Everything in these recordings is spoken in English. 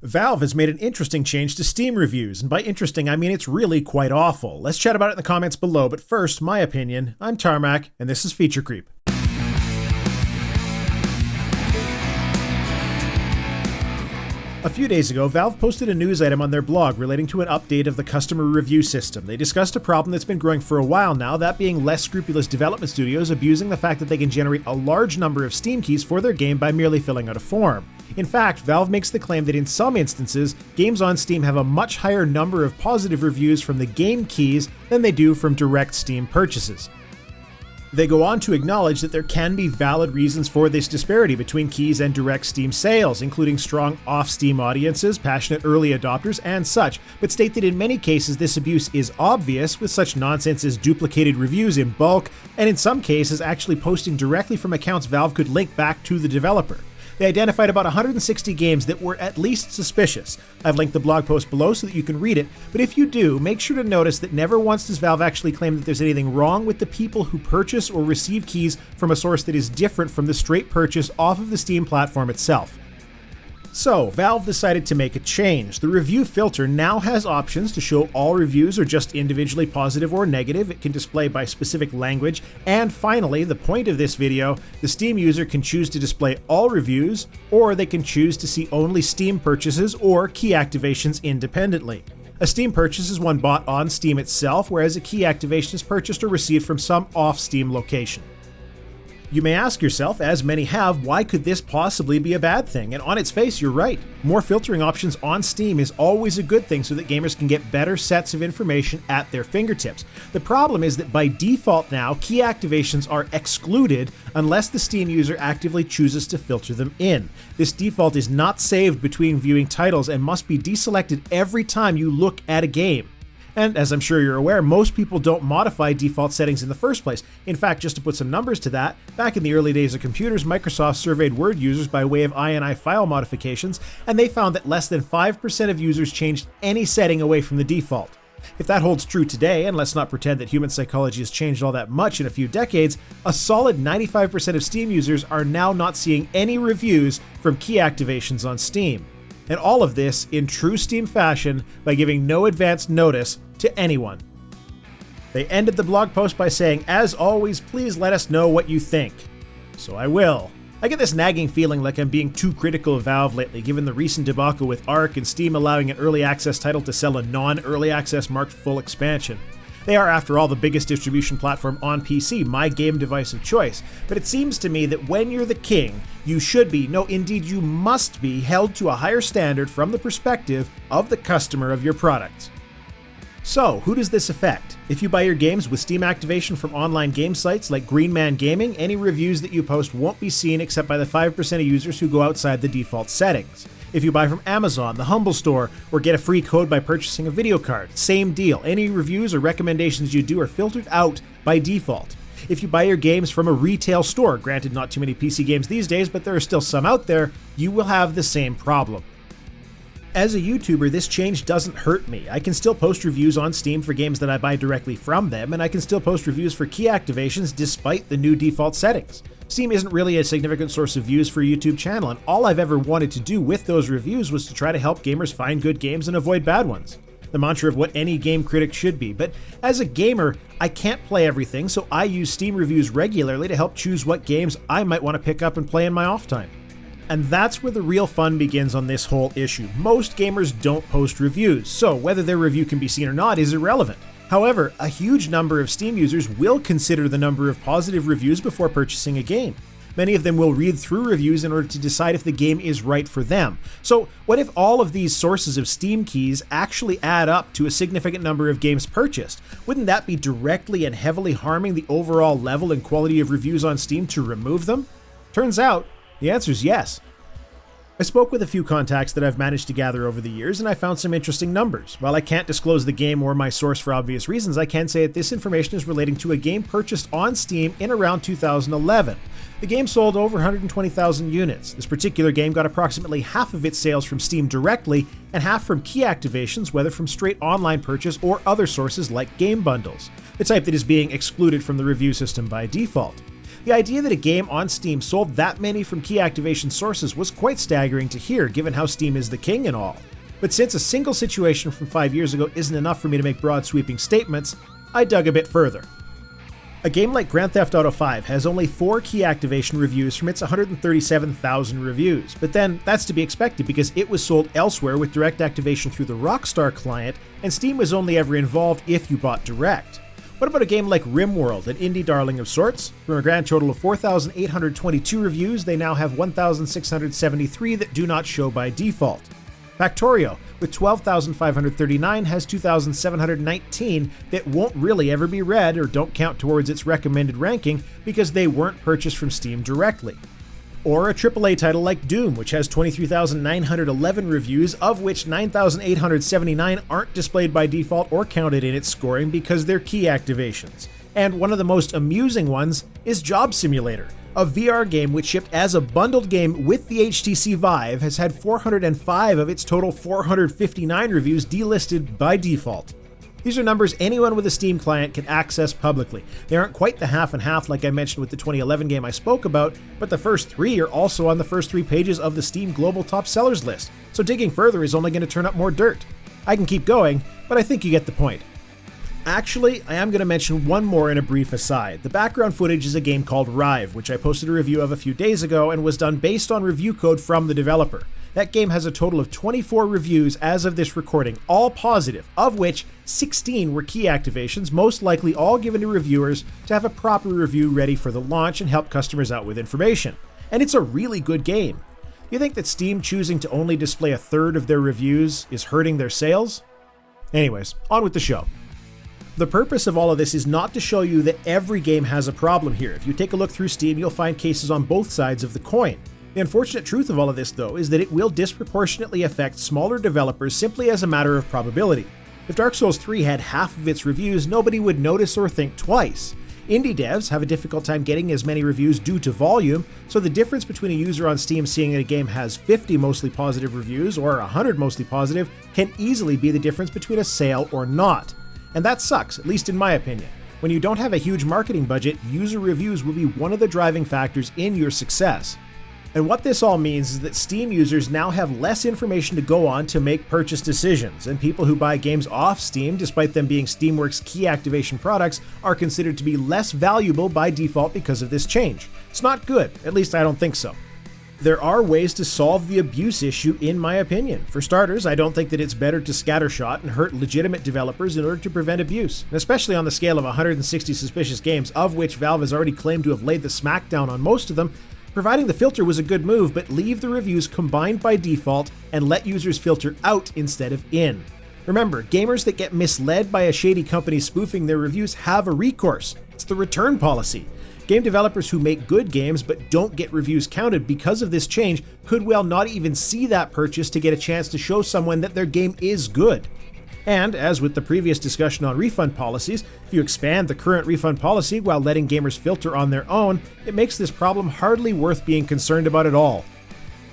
Valve has made an interesting change to Steam reviews, and by interesting I mean it's really quite awful. Let's chat about it in the comments below, but first, my opinion. I'm Tarmac, and this is Feature Creep. A few days ago, Valve posted a news item on their blog relating to an update of the customer review system. They discussed a problem that's been growing for a while now, that being less scrupulous development studios abusing the fact that they can generate a large number of Steam keys for their game by merely filling out a form. In fact, Valve makes the claim that in some instances, games on Steam have a much higher number of positive reviews from the game keys than they do from direct Steam purchases. They go on to acknowledge that there can be valid reasons for this disparity between keys and direct Steam sales, including strong off-Steam audiences, passionate early adopters, and such, but state that in many cases this abuse is obvious, with such nonsense as duplicated reviews in bulk, and in some cases actually posting directly from accounts Valve could link back to the developer. They identified about 160 games that were at least suspicious. I've linked the blog post below so that you can read it, but if you do, make sure to notice that never once does Valve actually claim that there's anything wrong with the people who purchase or receive keys from a source that is different from the straight purchase off of the Steam platform itself. So, Valve decided to make a change. The review filter now has options to show all reviews are just individually positive or negative. It can display by specific language. And finally, the point of this video, the Steam user can choose to display all reviews, or they can choose to see only Steam purchases or key activations independently. A Steam purchase is one bought on Steam itself, whereas a key activation is purchased or received from some off-Steam location. You may ask yourself, as many have, why could this possibly be a bad thing? And on its face, you're right. More filtering options on Steam is always a good thing so that gamers can get better sets of information at their fingertips. The problem is that by default now, key activations are excluded unless the Steam user actively chooses to filter them in. This default is not saved between viewing titles and must be deselected every time you look at a game. And as I'm sure you're aware, most people don't modify default settings in the first place. In fact, just to put some numbers to that, back in the early days of computers, Microsoft surveyed Word users by way of INI file modifications, and they found that less than 5% of users changed any setting away from the default. If that holds true today, and let's not pretend that human psychology has changed all that much in a few decades, a solid 95% of Steam users are now not seeing any reviews from key activations on Steam. And all of this in true Steam fashion by giving no advance notice to anyone. They ended the blog post by saying, "As always, please let us know what you think." So I will. I get this nagging feeling like I'm being too critical of Valve lately, given the recent debacle with Arc and Steam allowing an early access title to sell a non-early access marked full expansion. They are, after all, the biggest distribution platform on PC, my game device of choice. But it seems to me that when you're the king, you should be, no, indeed you must be, held to a higher standard from the perspective of the customer of your product. So, who does this affect? If you buy your games with Steam activation from online game sites like Green Man Gaming, any reviews that you post won't be seen except by the 5% of users who go outside the default settings. If you buy from Amazon, the Humble Store, or get a free code by purchasing a video card, same deal. Any reviews or recommendations you do are filtered out by default. If you buy your games from a retail store, granted not too many PC games these days, but there are still some out there, you will have the same problem. As a YouTuber, this change doesn't hurt me. I can still post reviews on Steam for games that I buy directly from them, and I can still post reviews for key activations despite the new default settings. Steam isn't really a significant source of views for a YouTube channel, and all I've ever wanted to do with those reviews was to try to help gamers find good games and avoid bad ones. The mantra of what any game critic should be. But as a gamer, I can't play everything, so I use Steam reviews regularly to help choose what games I might want to pick up and play in my off time. And that's where the real fun begins on this whole issue. Most gamers don't post reviews, so whether their review can be seen or not is irrelevant. However, a huge number of Steam users will consider the number of positive reviews before purchasing a game. Many of them will read through reviews in order to decide if the game is right for them. So what if all of these sources of Steam keys actually add up to a significant number of games purchased? Wouldn't that be directly and heavily harming the overall level and quality of reviews on Steam to remove them? Turns out, the answer is yes. I spoke with a few contacts that I've managed to gather over the years, and I found some interesting numbers. While I can't disclose the game or my source for obvious reasons, I can say that this information is relating to a game purchased on Steam in around 2011. The game sold over 120,000 units. This particular game got approximately half of its sales from Steam directly, and half from key activations, whether from straight online purchase or other sources like game bundles, the type that is being excluded from the review system by default. The idea that a game on Steam sold that many from key activation sources was quite staggering to hear, given how Steam is the king and all. But since a single situation from 5 years ago isn't enough for me to make broad sweeping statements, I dug a bit further. A game like Grand Theft Auto 5 has only 4 key activation reviews from its 137,000 reviews, but then that's to be expected because it was sold elsewhere with direct activation through the Rockstar client, and Steam was only ever involved if you bought direct. What about a game like RimWorld, an indie darling of sorts? From a grand total of 4,822 reviews, they now have 1,673 that do not show by default. Factorio, with 12,539, has 2,719 that won't really ever be read or don't count towards its recommended ranking because they weren't purchased from Steam directly. Or a AAA title like Doom, which has 23,911 reviews, of which 9,879 aren't displayed by default or counted in its scoring because they're key activations. And one of the most amusing ones is Job Simulator, a VR game which shipped as a bundled game with the HTC Vive, has had 405 of its total 459 reviews delisted by default. These are numbers anyone with a Steam client can access publicly. They aren't quite the half and half like I mentioned with the 2011 game I spoke about, but the first 3 are also on the first 3 pages of the Steam Global Top Sellers list, so digging further is only going to turn up more dirt. I can keep going, but I think you get the point. Actually, I am going to mention one more in a brief aside. The background footage is a game called RIVE, which I posted a review of a few days ago and was done based on review code from the developer. That game has a total of 24 reviews as of this recording, all positive, of which 16 were key activations, most likely all given to reviewers to have a proper review ready for the launch and help customers out with information. And it's a really good game. You think that Steam choosing to only display a third of their reviews is hurting their sales? Anyways, on with the show. The purpose of all of this is not to show you that every game has a problem here. If you take a look through Steam, you'll find cases on both sides of the coin. The unfortunate truth of all of this, though, is that it will disproportionately affect smaller developers simply as a matter of probability. If Dark Souls 3 had half of its reviews, nobody would notice or think twice. Indie devs have a difficult time getting as many reviews due to volume, so the difference between a user on Steam seeing that a game has 50 mostly positive reviews or 100 mostly positive can easily be the difference between a sale or not. And that sucks, at least in my opinion. When you don't have a huge marketing budget, user reviews will be one of the driving factors in your success. And what this all means is that Steam users now have less information to go on to make purchase decisions, and people who buy games off Steam, despite them being Steamworks key activation products, are considered to be less valuable by default because of this change. It's not good, at least I don't think so. There are ways to solve the abuse issue, in my opinion. For starters, I don't think that it's better to scattershot and hurt legitimate developers in order to prevent abuse, and especially on the scale of 160 suspicious games, of which Valve has already claimed to have laid the smackdown on most of them. Providing the filter was a good move, but leave the reviews combined by default and let users filter out instead of in. Remember, gamers that get misled by a shady company spoofing their reviews have a recourse. It's the return policy. Game developers who make good games but don't get reviews counted because of this change could well not even see that purchase to get a chance to show someone that their game is good. And, as with the previous discussion on refund policies, if you expand the current refund policy while letting gamers filter on their own, it makes this problem hardly worth being concerned about at all.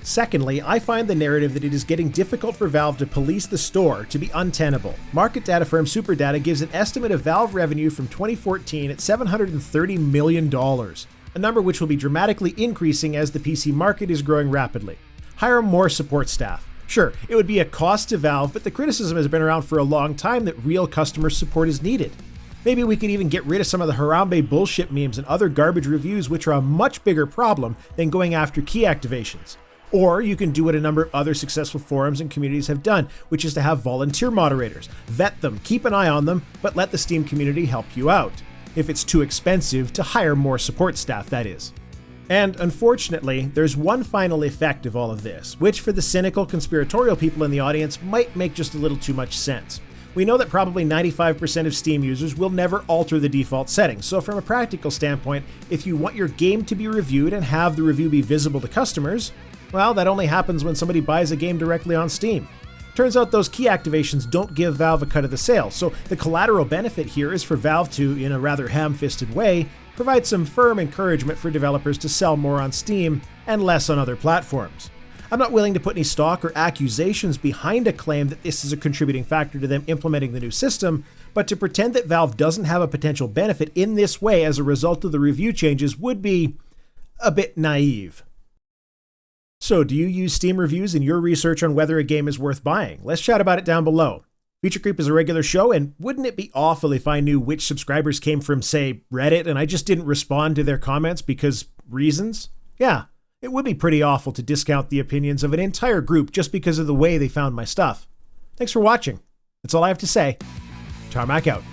Secondly, I find the narrative that it is getting difficult for Valve to police the store to be untenable. Market data firm Superdata gives an estimate of Valve revenue from 2014 at $730 million, a number which will be dramatically increasing as the PC market is growing rapidly. Hire more support staff. Sure, it would be a cost to Valve, but the criticism has been around for a long time that real customer support is needed. Maybe we could even get rid of some of the Harambe bullshit memes and other garbage reviews, which are a much bigger problem than going after key activations. Or you can do what a number of other successful forums and communities have done, which is to have volunteer moderators. Vet them, keep an eye on them, but let the Steam community help you out. If it's too expensive to hire more support staff, that is. And unfortunately, there's one final effect of all of this, which for the cynical, conspiratorial people in the audience might make just a little too much sense. We know that probably 95% of Steam users will never alter the default settings, so from a practical standpoint, if you want your game to be reviewed and have the review be visible to customers, well, that only happens when somebody buys a game directly on Steam. Turns out those key activations don't give Valve a cut of the sale, so the collateral benefit here is for Valve to, in a rather ham-fisted way, provide some firm encouragement for developers to sell more on Steam and less on other platforms. I'm not willing to put any stock or accusations behind a claim that this is a contributing factor to them implementing the new system, but to pretend that Valve doesn't have a potential benefit in this way as a result of the review changes would be a bit naive. So, do you use Steam reviews in your research on whether a game is worth buying? Let's chat about it down below. Feature Creep is a regular show, and wouldn't it be awful if I knew which subscribers came from, say, Reddit, and I just didn't respond to their comments because reasons? Yeah, it would be pretty awful to discount the opinions of an entire group just because of the way they found my stuff. Thanks for watching. That's all I have to say. Tarmac out.